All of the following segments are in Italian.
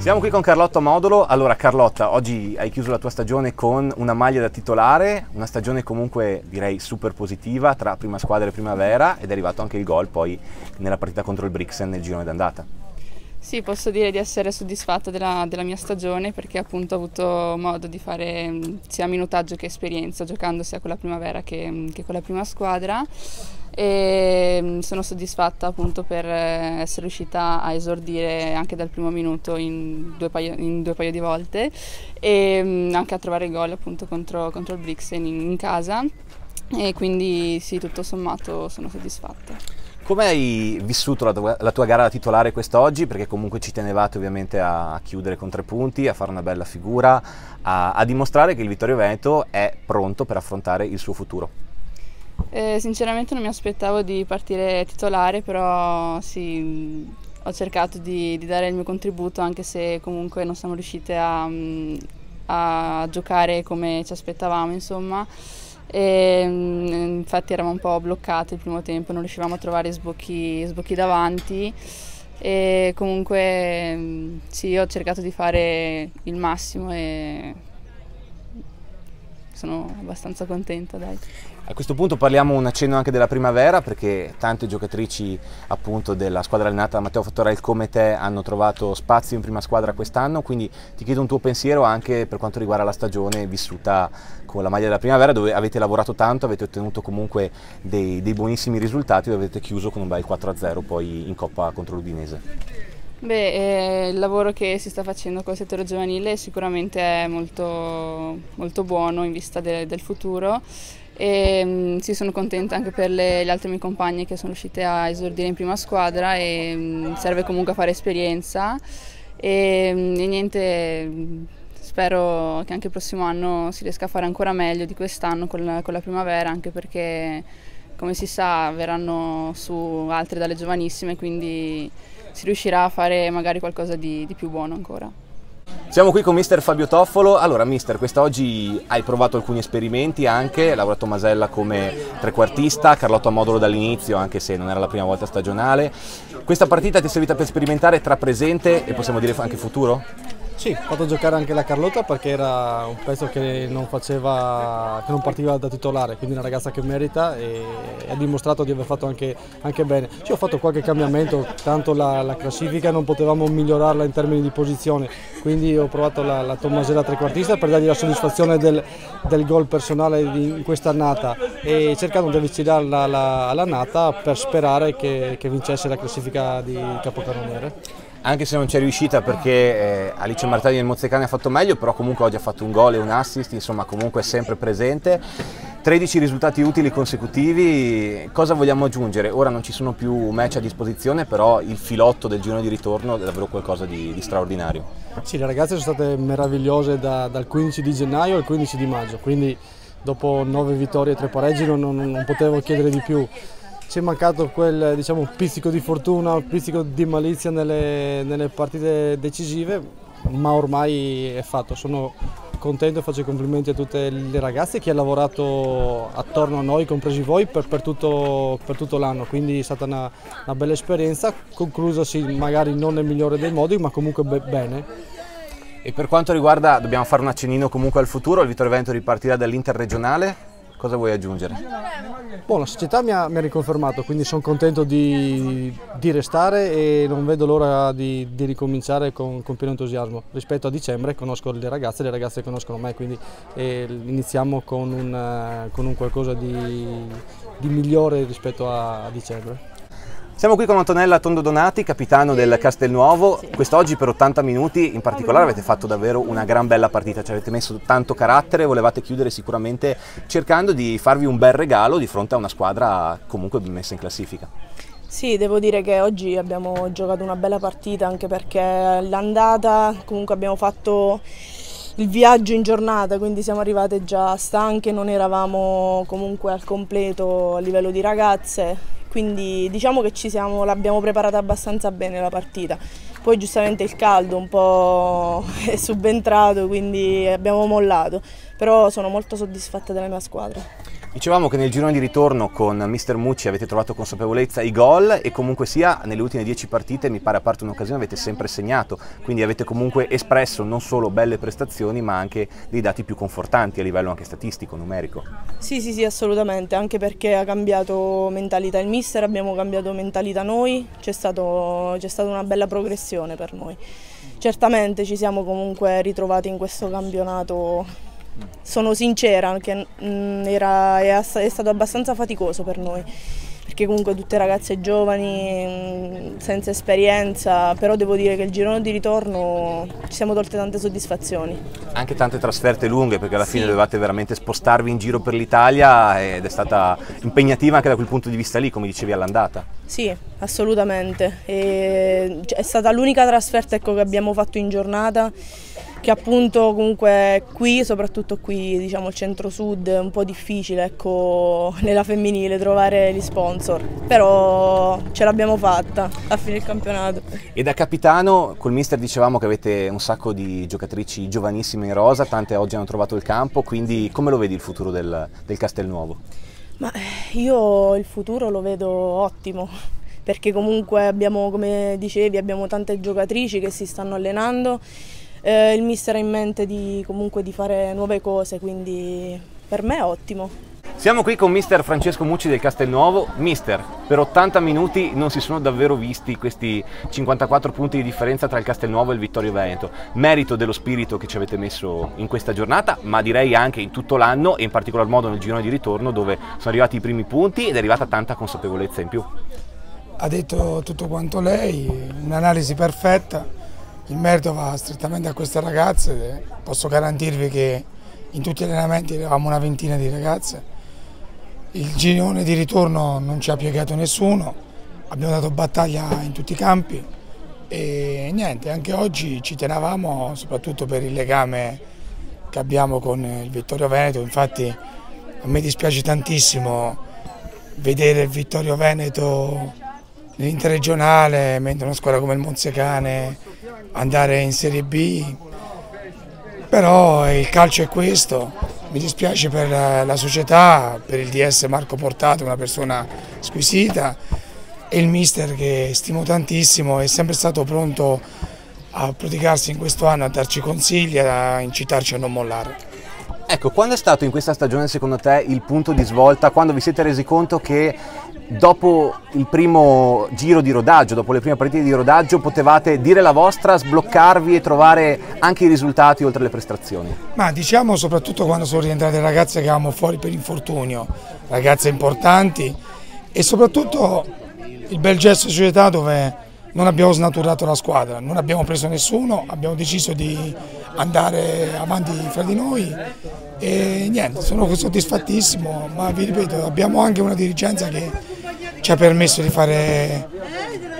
Siamo qui con Carlotta Modolo. Allora Carlotta, oggi hai chiuso la tua stagione con una maglia da titolare, una stagione comunque direi super positiva tra prima squadra e primavera, ed è arrivato anche il gol poi nella partita contro il Brixen nel girone d'andata. Sì, posso dire di essere soddisfatta della mia stagione perché appunto ho avuto modo di fare sia minutaggio che esperienza giocando sia con la primavera che con la prima squadra, e sono soddisfatta appunto per essere riuscita a esordire anche dal primo minuto in due paio di volte e anche a trovare il gol appunto contro il Brixen in casa, e quindi sì, tutto sommato sono soddisfatta. Come hai vissuto la tua gara da titolare quest'oggi? Perché comunque ci tenevate ovviamente a chiudere con 3 punti, a fare una bella figura, a dimostrare che il Vittorio Veneto è pronto per affrontare il suo futuro. Sinceramente non mi aspettavo di partire titolare, però sì, ho cercato di dare il mio contributo, anche se comunque non siamo riuscite a giocare come ci aspettavamo, insomma. Infatti eravamo un po' bloccati il primo tempo, non riuscivamo a trovare sbocchi davanti, e comunque sì, io ho cercato di fare il massimo e sono abbastanza contenta, dai. A questo punto parliamo un accenno anche della primavera, perché tante giocatrici appunto della squadra allenata da Matteo Fattorel come te hanno trovato spazio in prima squadra quest'anno, quindi ti chiedo un tuo pensiero anche per quanto riguarda la stagione vissuta con la maglia della primavera, dove avete lavorato tanto, avete ottenuto comunque dei buonissimi risultati, dove avete chiuso con un bel 4-0 poi in Coppa contro l'Udinese. Beh, il lavoro che si sta facendo col settore giovanile sicuramente è molto, molto buono in vista del futuro, e sì, sono contenta anche per le altre mie compagne che sono riuscite a esordire in prima squadra, e serve comunque a fare esperienza e niente, spero che anche il prossimo anno si riesca a fare ancora meglio di quest'anno con la primavera, anche perché come si sa verranno su altre dalle giovanissime, quindi si riuscirà a fare magari qualcosa di più buono ancora. Siamo qui con mister Fabio Toffolo. Allora mister, quest'oggi hai provato alcuni esperimenti anche, hai lavorato Masella come trequartista, Carlotta Modolo dall'inizio anche se non era la prima volta stagionale. Questa partita ti è servita per sperimentare tra presente e possiamo dire anche futuro? Sì, ho fatto giocare anche la Carlotta perché era un pezzo che non partiva da titolare, quindi una ragazza che merita e ha dimostrato di aver fatto anche bene. Sì, ho fatto qualche cambiamento, tanto la classifica non potevamo migliorarla in termini di posizione, quindi ho provato la Tommasella trequartista per dargli la soddisfazione del gol personale in questa annata, e cercando di avvicinarla all'annata per sperare che vincesse la classifica di capocannoniere. Anche se non c'è riuscita perché Alice Martelli del Mozzecane ha fatto meglio, però comunque oggi ha fatto un gol e un assist, insomma comunque è sempre presente. 13 risultati utili consecutivi, cosa vogliamo aggiungere? Ora non ci sono più match a disposizione, però il filotto del girone di ritorno è davvero qualcosa di straordinario. Sì, le ragazze sono state meravigliose dal 15 di gennaio al 15 di maggio, quindi dopo 9 vittorie e 3 pareggi non potevo chiedere di più. Ci è mancato quel pizzico di fortuna, un pizzico di malizia nelle partite decisive, ma ormai è fatto. Sono contento e faccio i complimenti a tutte le ragazze che hanno lavorato attorno a noi, compresi voi, per tutto l'anno, quindi è stata una bella esperienza, conclusa sì, magari non nel migliore dei modi, ma comunque bene. E per quanto riguarda, dobbiamo fare un accennino comunque al futuro, il Vittorio Veneto ripartirà dall'interregionale. Cosa vuoi aggiungere? La società mi ha riconfermato, quindi sono contento di restare e non vedo l'ora di ricominciare con pieno entusiasmo. Rispetto a dicembre conosco le ragazze conoscono me, quindi iniziamo con un qualcosa di migliore rispetto a dicembre. Siamo qui con Antonella Tondo Donati, capitano del Castelnuovo. Sì. Quest'oggi per 80 minuti in particolare avete fatto davvero una gran bella partita, ci avete messo tanto carattere, volevate chiudere sicuramente cercando di farvi un bel regalo di fronte a una squadra comunque ben messa in classifica. Sì, devo dire che oggi abbiamo giocato una bella partita, anche perché l'andata comunque abbiamo fatto il viaggio in giornata, quindi siamo arrivate già stanche, non eravamo comunque al completo a livello di ragazze. Quindi diciamo che l'abbiamo preparata abbastanza bene la partita. Poi giustamente il caldo un po' è subentrato, quindi abbiamo mollato, però sono molto soddisfatta della mia squadra. Dicevamo che nel girone di ritorno con Mister Mucci avete trovato consapevolezza, i gol, e comunque sia nelle ultime 10 partite, mi pare a parte un'occasione, avete sempre segnato, quindi avete comunque espresso non solo belle prestazioni ma anche dei dati più confortanti a livello anche statistico, numerico. Sì, assolutamente, anche perché ha cambiato mentalità il mister, abbiamo cambiato mentalità noi, c'è stata una bella progressione per noi. Certamente ci siamo comunque ritrovati in questo campionato. Sono sincera che è stato abbastanza faticoso per noi, perché comunque tutte ragazze giovani, senza esperienza, però devo dire che il girone di ritorno ci siamo tolte tante soddisfazioni. Anche tante trasferte lunghe, perché alla fine dovevate veramente spostarvi in giro per l'Italia ed è stata impegnativa anche da quel punto di vista lì, come dicevi all'andata. Sì, assolutamente. È stata l'unica trasferta, ecco, che abbiamo fatto in giornata, che appunto comunque qui, soprattutto qui, diciamo il centro-sud, è un po' difficile, ecco, nella femminile trovare gli sponsor, però ce l'abbiamo fatta a fine il campionato. E da capitano, col mister dicevamo che avete un sacco di giocatrici giovanissime in rosa, tante oggi hanno trovato il campo, quindi come lo vedi il futuro del Castelnuovo? Ma io il futuro lo vedo ottimo, perché comunque abbiamo, come dicevi, abbiamo tante giocatrici che si stanno allenando. Il mister ha in mente comunque di fare nuove cose, quindi per me è ottimo. Siamo qui con mister Francesco Mucci del Castelnuovo. Mister, per 80 minuti non si sono davvero visti questi 54 punti di differenza tra il Castelnuovo e il Vittorio Veneto. Merito dello spirito che ci avete messo in questa giornata, ma direi anche in tutto l'anno e in particolar modo nel girone di ritorno, dove sono arrivati i primi punti ed è arrivata tanta consapevolezza in più. Ha detto tutto quanto lei, un'analisi perfetta. Il merito va strettamente a queste ragazze, posso garantirvi che in tutti gli allenamenti eravamo una ventina di ragazze. Il girone di ritorno non ci ha piegato nessuno, abbiamo dato battaglia in tutti i campi e niente, anche oggi ci tenevamo soprattutto per il legame che abbiamo con il Vittorio Veneto. Infatti a me dispiace tantissimo vedere il Vittorio Veneto nell'interregionale, mentre una squadra come il Monzecane andare in Serie B, però il calcio è questo. Mi dispiace per la società, per il DS Marco Portato, una persona squisita, e il mister che stimo tantissimo, è sempre stato pronto a prodigarsi in questo anno, a darci consigli, a incitarci a non mollare. Ecco, quando è stato in questa stagione secondo te il punto di svolta, quando vi siete resi conto che dopo il primo giro di rodaggio, dopo le prime partite di rodaggio, potevate dire la vostra, sbloccarvi e trovare anche i risultati oltre le prestazioni? Ma diciamo soprattutto quando sono rientrate le ragazze che avevamo fuori per infortunio, ragazze importanti, e soprattutto il bel gesto di società dove non abbiamo snaturato la squadra, non abbiamo preso nessuno, abbiamo deciso di andare avanti fra di noi e niente, sono soddisfattissimo, ma vi ripeto, abbiamo anche una dirigenza che ci ha permesso di fare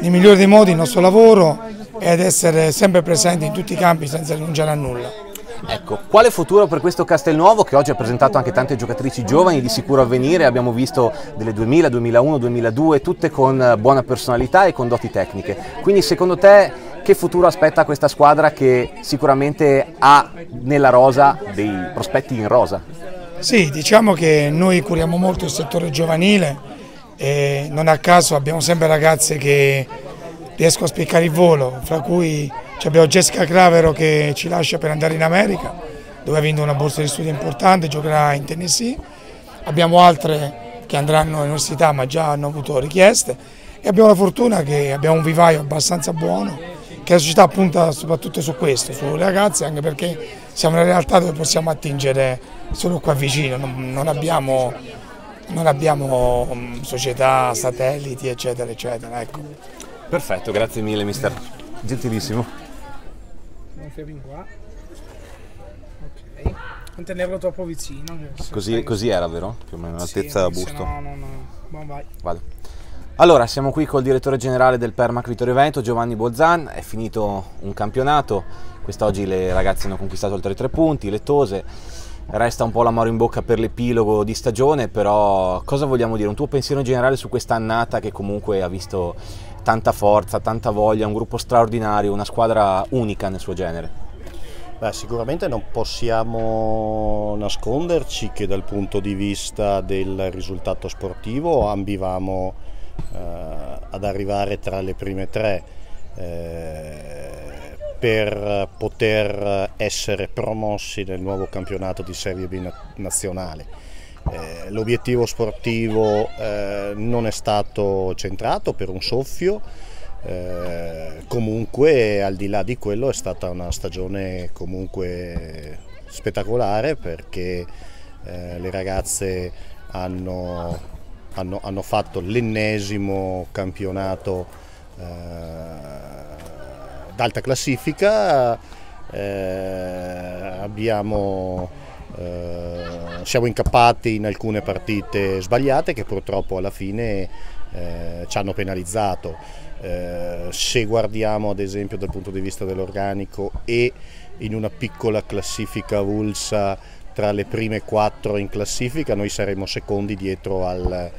nel migliore dei modi il nostro lavoro ed essere sempre presenti in tutti i campi senza rinunciare a nulla. Ecco, quale futuro per questo Castelnuovo che oggi ha presentato anche tante giocatrici giovani di sicuro avvenire? Abbiamo visto delle 2000, 2001, 2002, tutte con buona personalità e con doti tecniche. Quindi secondo te che futuro aspetta questa squadra che sicuramente ha nella rosa dei prospetti in rosa? Sì, diciamo che noi curiamo molto il settore giovanile e non a caso abbiamo sempre ragazze che riescono a spiccare il volo, fra cui abbiamo Jessica Cravero che ci lascia per andare in America, dove ha vinto una borsa di studio importante, giocherà in Tennessee. Abbiamo altre che andranno all'università ma già hanno avuto richieste e abbiamo la fortuna che abbiamo un vivaio abbastanza buono, che la società punta soprattutto su questo, sulle ragazze, anche perché siamo una realtà dove possiamo attingere solo qua vicino, non abbiamo società, satelliti eccetera eccetera. Ecco. Perfetto, grazie mille mister, gentilissimo. Non fermi qua. Ok. Non tenerlo troppo vicino. Così era, vero? Più o meno l'altezza sì, busto. No. Buon vai. Vado. Allora, siamo qui col direttore generale del Permac Vittorio Veneto, Giovanni Bolzan. È finito un campionato, quest'oggi le ragazze hanno conquistato oltre 3 punti, le tose. Resta un po' l'amaro in bocca per l'epilogo di stagione, però cosa vogliamo dire? Un tuo pensiero generale su questa annata che comunque ha visto tanta forza, tanta voglia, un gruppo straordinario, una squadra unica nel suo genere? Beh, sicuramente non possiamo nasconderci che dal punto di vista del risultato sportivo ambivamo ad arrivare tra le prime tre per poter essere promossi nel nuovo campionato di Serie B nazionale. L'obiettivo sportivo non è stato centrato per un soffio. Comunque al di là di quello è stata una stagione comunque spettacolare, perché le ragazze hanno fatto l'ennesimo campionato d'alta classifica. Siamo incappati in alcune partite sbagliate che purtroppo alla fine ci hanno penalizzato. Se guardiamo ad esempio dal punto di vista dell'organico e in una piccola classifica avulsa tra le prime 4 in classifica, noi saremo secondi dietro al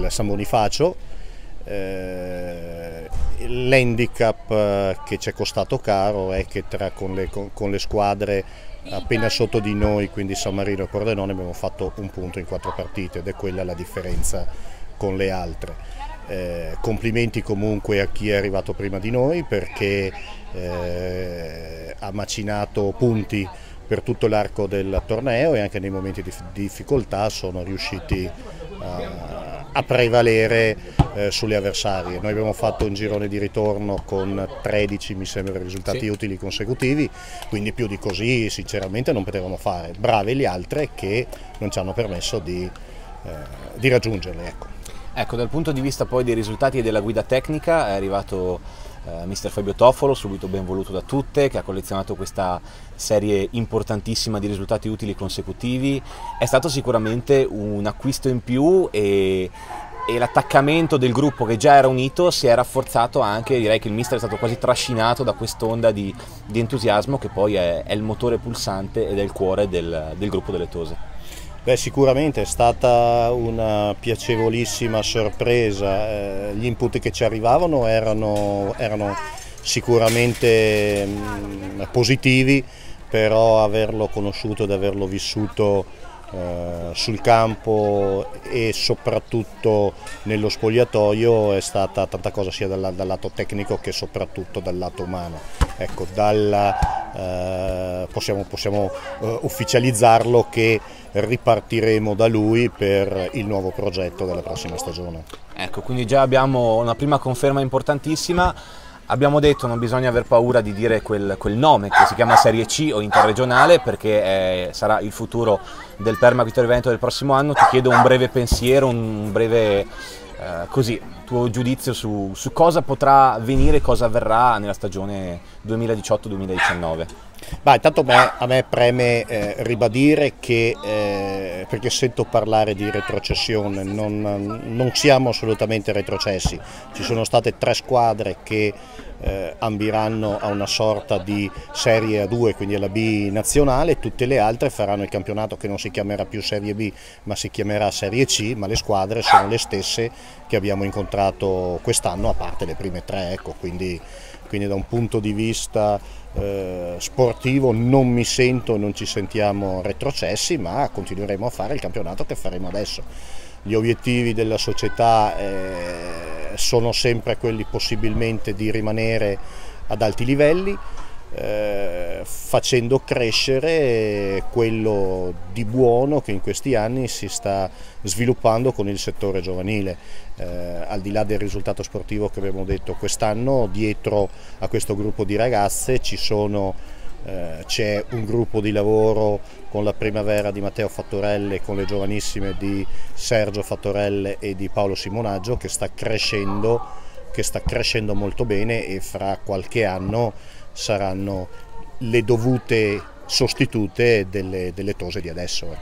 San Bonifacio. L'handicap che ci è costato caro è che con le squadre appena sotto di noi, quindi San Marino e Pordenone, abbiamo fatto un punto in 4 partite ed è quella la differenza con le altre. Complimenti comunque a chi è arrivato prima di noi, perché ha macinato punti per tutto l'arco del torneo e anche nei momenti di difficoltà sono riusciti a prevalere sulle avversarie. Noi abbiamo fatto un girone di ritorno con 13 mi sembra risultati utili consecutivi, quindi più di così sinceramente non potevamo fare. Brave le altre che non ci hanno permesso di raggiungerle. Ecco, dal punto di vista poi dei risultati e della guida tecnica è arrivato mister Fabio Toffolo, subito ben voluto da tutte, che ha collezionato questa serie importantissima di risultati utili consecutivi. È stato sicuramente un acquisto in più e l'attaccamento del gruppo, che già era unito, si è rafforzato anche. Direi che il mister è stato quasi trascinato da quest'onda di entusiasmo che poi è il motore pulsante ed è il cuore del gruppo delle Tose. Beh, sicuramente è stata una piacevolissima sorpresa. Gli input che ci arrivavano erano sicuramente positivi, però averlo conosciuto ed averlo vissuto sul campo e soprattutto nello spogliatoio è stata tanta cosa, sia dal lato tecnico che soprattutto dal lato umano. Ecco, possiamo ufficializzarlo che ripartiremo da lui per il nuovo progetto della prossima stagione. Ecco, quindi già abbiamo una prima conferma importantissima. Abbiamo detto non bisogna aver paura di dire quel nome che si chiama Serie C o interregionale, perché sarà il futuro del Permac Vittorio Veneto del prossimo anno. Ti chiedo un breve pensiero, un breve tuo giudizio su cosa potrà avvenire, cosa avverrà nella stagione 2018-2019. Intanto a me preme ribadire che, perché sento parlare di retrocessione, non siamo assolutamente retrocessi. Ci sono state 3 squadre che ambiranno a una sorta di Serie A2, quindi alla B nazionale. Tutte le altre faranno il campionato che non si chiamerà più Serie B ma si chiamerà Serie C, ma le squadre sono le stesse che abbiamo incontrato quest'anno, a parte le prime 3, ecco, quindi da un punto di vista sportivo non mi sento, non ci sentiamo retrocessi, ma continueremo a fare il campionato che faremo adesso. Gli obiettivi della società sono sempre quelli possibilmente di rimanere ad alti livelli, facendo crescere quello di buono che in questi anni si sta sviluppando con il settore giovanile. Al di là del risultato sportivo che abbiamo detto quest'anno, dietro a questo gruppo di ragazze c'è un gruppo di lavoro con la primavera di Matteo Fattorelle, con le giovanissime di Sergio Fattorelle e di Paolo Simonaggio, che sta crescendo molto bene, e fra qualche anno saranno le dovute sostitute delle Tose di adesso.